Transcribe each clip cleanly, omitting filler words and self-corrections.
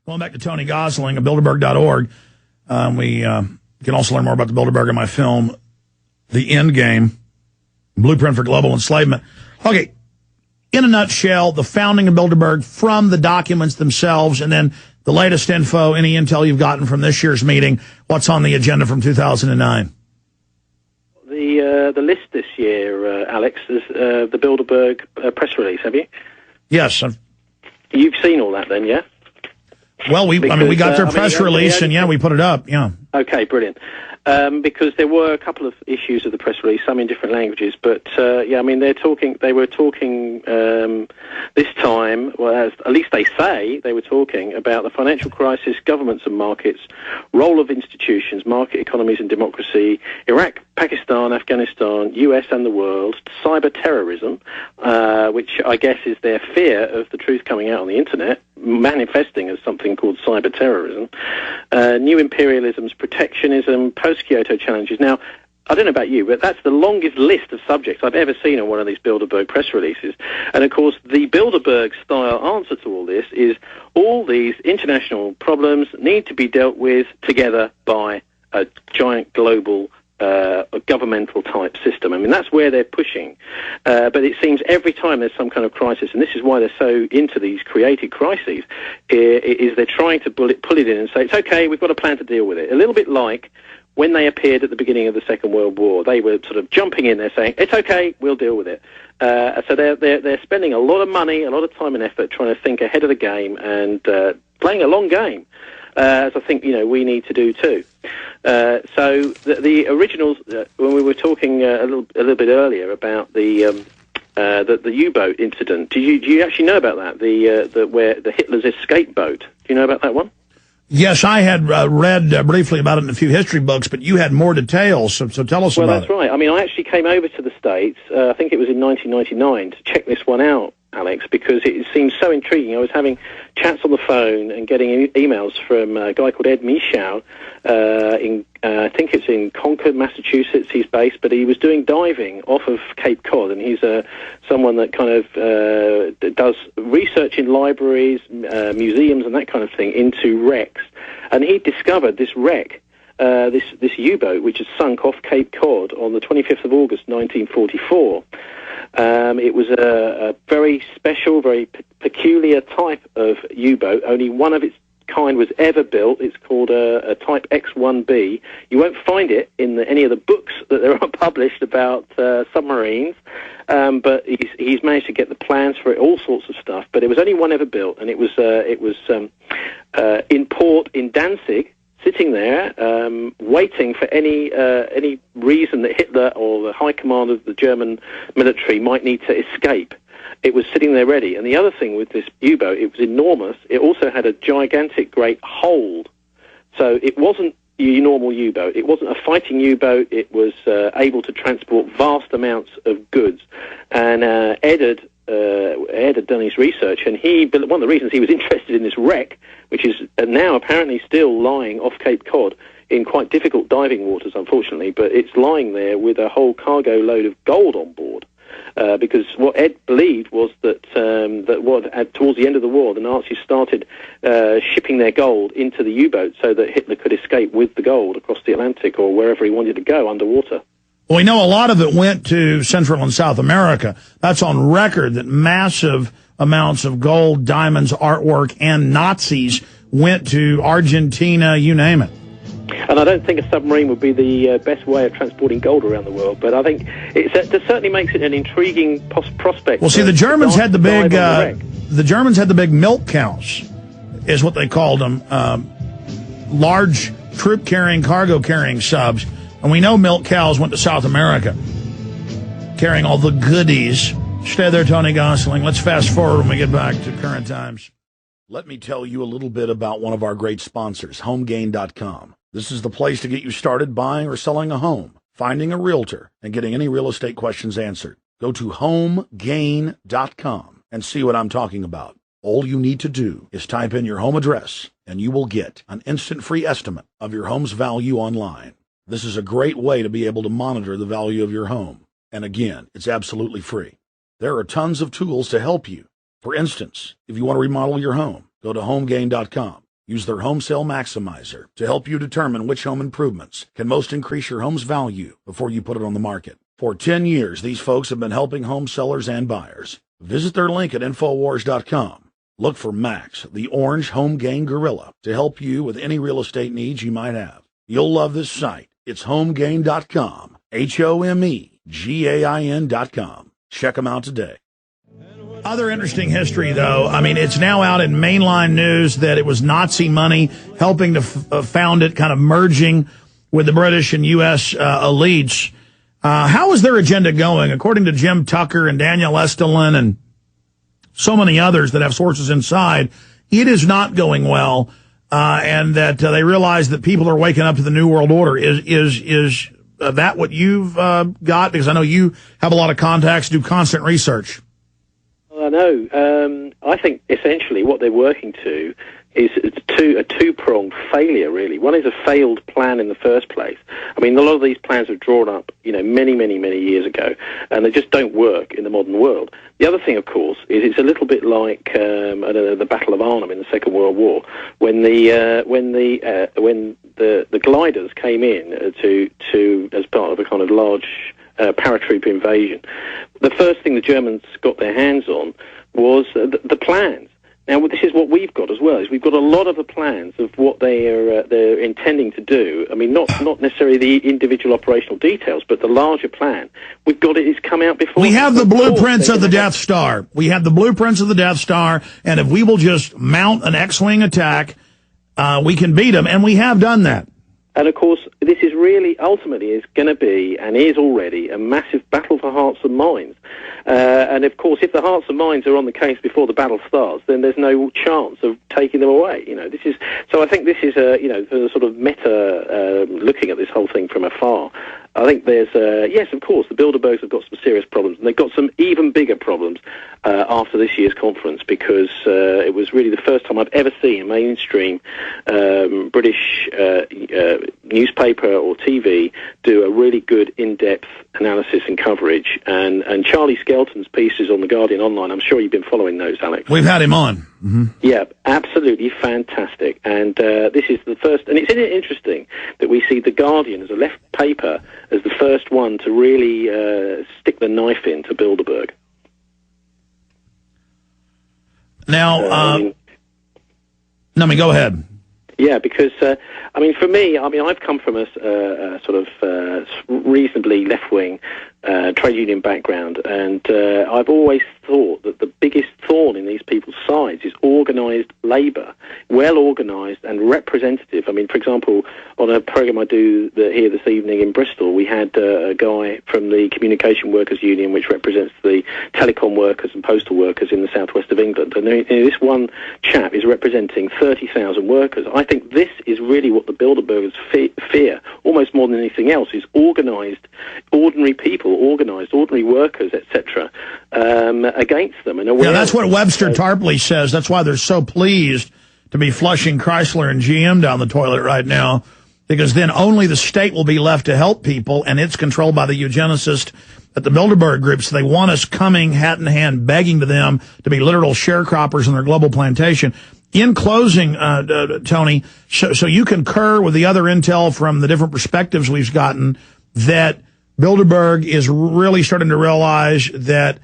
Going back to Tony Gosling at Bilderberg.org, we can also learn more about the Bilderberg in my film, The End Game, Blueprint for Global Enslavement. Okay, in a nutshell, the founding of Bilderberg from the documents themselves, and then the latest info, any intel you've gotten from this year's meeting, what's on the agenda from 2009? The list this year, Alex, is the Bilderberg press release, have you? Yes. You've seen all that then, yeah? Well, we got their press release, and we put it up, yeah. Okay, brilliant. Because there were a couple of issues of the press release, some in different languages, but they were talking this time, well, at least they say they were talking about the financial crisis, governments and markets, role of institutions, market economies and democracy, Iraq, Pakistan, Afghanistan, US and the world, cyber terrorism, which I guess is their fear of the truth coming out on the internet, manifesting as something called cyber terrorism, new imperialisms, protectionism, post-Kyoto challenges. Now, I don't know about you, but that's the longest list of subjects I've ever seen on one of these Bilderberg press releases. And, of course, the Bilderberg-style answer to all this is all these international problems need to be dealt with together by a giant global governmental type system. I mean, that's where they're pushing. But it seems every time there's some kind of crisis, and this is why they're so into these created crises, is they're trying to pull it in and say, it's okay, we've got a plan to deal with it. A little bit like when they appeared at the beginning of the Second World War. They were sort of jumping in there saying, it's okay, we'll deal with it. So they're spending a lot of money, a lot of time and effort trying to think ahead of the game and playing a long game. As I think, we need to do too. So the originals, when we were talking a little bit earlier about the U-boat incident, do you actually know about that? The Hitler's escape boat. Do you know about that one? Yes, I had read briefly about it in a few history books, but you had more details, so tell us about it. Well, that's right. I mean, I actually came over to the States, I think it was in 1999, to check this one out, Alex, because it seemed so intriguing. I was having chats on the phone and getting emails from a guy called Ed Michaud I think it's in Concord, Massachusetts he's based, but he was doing diving off of Cape Cod, and he's someone that kind of does research in libraries, museums and that kind of thing into wrecks. And he discovered this wreck, this U-boat, which had sunk off Cape Cod on the 25th of August, 1944. It was a very special, very peculiar type of U-boat. Only one of its kind was ever built. It's called a Type X-1B. You won't find it in any of the books that there are published about submarines, but he's managed to get the plans for it, all sorts of stuff. But there was only one ever built, and it was in port in Danzig, sitting there, waiting for any reason that Hitler or the high command of the German military might need to escape. It was sitting there ready. And the other thing with this U-boat, it was enormous. It also had a gigantic, great hold. So it wasn't your normal U-boat. It wasn't a fighting U-boat. It was able to transport vast amounts of goods. And Ed had done his research, and one of the reasons he was interested in this wreck, which is now apparently still lying off Cape Cod in quite difficult diving waters, unfortunately, but it's lying there with a whole cargo load of gold on board. Because what Ed believed was that towards the end of the war, the Nazis started shipping their gold into the U-boat so that Hitler could escape with the gold across the Atlantic or wherever he wanted to go underwater. Well, we know a lot of it went to Central and South America. That's on record that massive amounts of gold, diamonds, artwork, and Nazis went to Argentina, you name it. And I don't think a submarine would be the best way of transporting gold around the world, but I think it certainly makes it an intriguing prospect. Well, see, the Germans had the big milk cows, is what they called them, large troop-carrying, cargo-carrying subs. And we know milk cows went to South America, carrying all the goodies. Stay there, Tony Gosling. Let's fast forward when we get back to current times. Let me tell you a little bit about one of our great sponsors, HomeGain.com. This is the place to get you started buying or selling a home, finding a realtor, and getting any real estate questions answered. Go to HomeGain.com and see what I'm talking about. All you need to do is type in your home address, and you will get an instant free estimate of your home's value online. This is a great way to be able to monitor the value of your home. And again, it's absolutely free. There are tons of tools to help you. For instance, if you want to remodel your home, go to HomeGain.com. Use their Home Sale Maximizer to help you determine which home improvements can most increase your home's value before you put it on the market. For 10 years, these folks have been helping home sellers and buyers. Visit their link at Infowars.com. Look for Max, the orange home gain gorilla, to help you with any real estate needs you might have. You'll love this site. It's homegain.com, HOMEGAIN.com. Check them out today. Other interesting history, though. I mean, it's now out in mainline news that it was Nazi money helping to found it, kind of merging with the British and U.S. Elites. How is their agenda going? According to Jim Tucker and Daniel Estelin and so many others that have sources inside, it is not going well, and that they realize that people are waking up to the New World Order. Is that what you've got? Because I know you have a lot of contacts, do constant research. I know. I think essentially what they're working to is a two-pronged failure, really. One is a failed plan in the first place. I mean, a lot of these plans were drawn up, many, many, many years ago, and they just don't work in the modern world. The other thing, of course, is it's a little bit like the Battle of Arnhem in the Second World War, when the gliders came in to as part of a kind of large paratroop invasion. The first thing the Germans got their hands on was the plans. Now, this is what we've got as well. Is we've got a lot of the plans of what they're intending to do. I mean, not necessarily the individual operational details, but the larger plan. We've got it. It's come out before. We have the blueprints of the Death Star. We have the blueprints of the Death Star, and if we will just mount an X-wing attack, we can beat them, and we have done that. And, of course, this is really, ultimately, is going to be, and is already, a massive battle for hearts and minds. And, of course, if the hearts and minds are on the case before the battle starts, then there's no chance of taking them away. So I think this is, the sort of meta looking at this whole thing from afar. I think there's, yes, of course, the Bilderbergs have got some serious problems, and they've got some even bigger problems after this year's conference, because it was really the first time I've ever seen a mainstream British newspaper or TV do a really good in-depth analysis and coverage. And Charlie Skelton's pieces on The Guardian Online, I'm sure you've been following those, Alex. We've had him on. Mm-hmm. Yeah, absolutely fantastic. And this is the first, and it's interesting that we see The Guardian as a left paper as the first one to really stick the knife into Bilderberg. Now, go ahead. Yeah, because, for me, I've come from a sort of reasonably left-wing trade union background, and I've always thought that the biggest thorn in these people's sides is organised labour, well-organised and representative. I mean, for example, on a programme I do here this evening in Bristol, we had a guy from the Communication Workers Union, which represents the telecom workers and postal workers in the southwest of England, and this one chap is representing 30,000 workers. I think this is really what the Bilderbergers fear, almost more than anything else, is organised, ordinary people, organised, ordinary workers, etc., against them. And that's what Webster Tarpley says. That's why they're so pleased to be flushing Chrysler and GM down the toilet right now, because then only the state will be left to help people, and it's controlled by the eugenicists at the Bilderberg Group. So they want us coming hat in hand, begging to them to be literal sharecroppers in their global plantation. In closing, Tony, so you concur with the other intel from the different perspectives we've gotten that Bilderberg is really starting to realize that,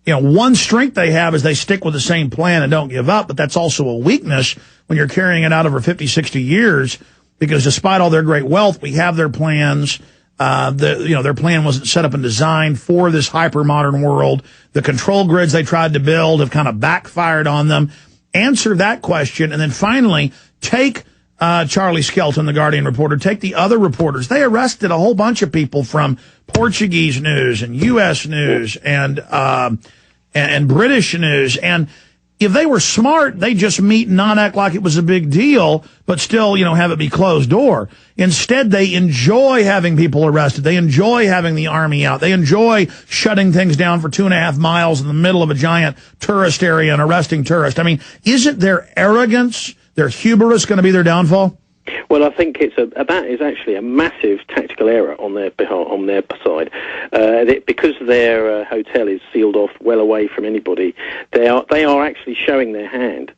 one strength they have is they stick with the same plan and don't give up, but that's also a weakness when you're carrying it out over 50, 60 years, because despite all their great wealth, we have their plans. Their plan wasn't set up and designed for this hyper-modern world. The control grids they tried to build have kind of backfired on them. Answer that question, and then finally, take Charlie Skelton, the Guardian reporter, take the other reporters. They arrested a whole bunch of people from Portuguese news and U.S. news and British news. And if they were smart, they just meet and not act like it was a big deal, but still, have it be closed door. Instead, they enjoy having people arrested. They enjoy having the army out. They enjoy shutting things down for 2.5 miles in the middle of a giant tourist area and arresting tourists. I mean, isn't their arrogance, their hubris going to be their downfall? Well, I think that is actually a massive tactical error on their side, because their hotel is sealed off well away from anybody. They are actually showing their hand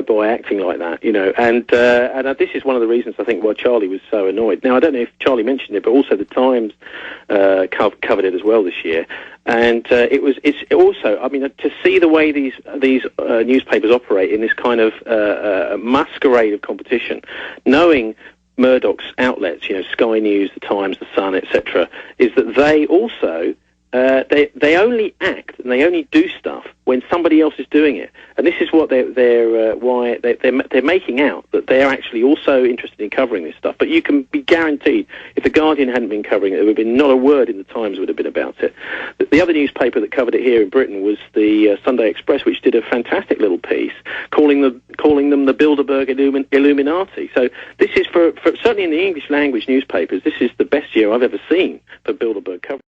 by acting like that, and this is one of the reasons I think why Charlie was so annoyed. Now, I don't know if Charlie mentioned it, but also the Times covered it as well this year, and it's also, I mean, to see the way these newspapers operate in this kind of masquerade of competition, knowing Murdoch's outlets, Sky News, the Times, the Sun, etc., is that they also they only act and they only do stuff when somebody else is doing it, and this is what they're making out, that they're actually also interested in covering this stuff. But you can be guaranteed, if the Guardian hadn't been covering it, there would have been not a word in the Times would have been about it. The other newspaper that covered it here in Britain was the Sunday Express, which did a fantastic little piece calling them the Bilderberg Illuminati. So this is for certainly in the English language newspapers, this is the best year I've ever seen for Bilderberg coverage.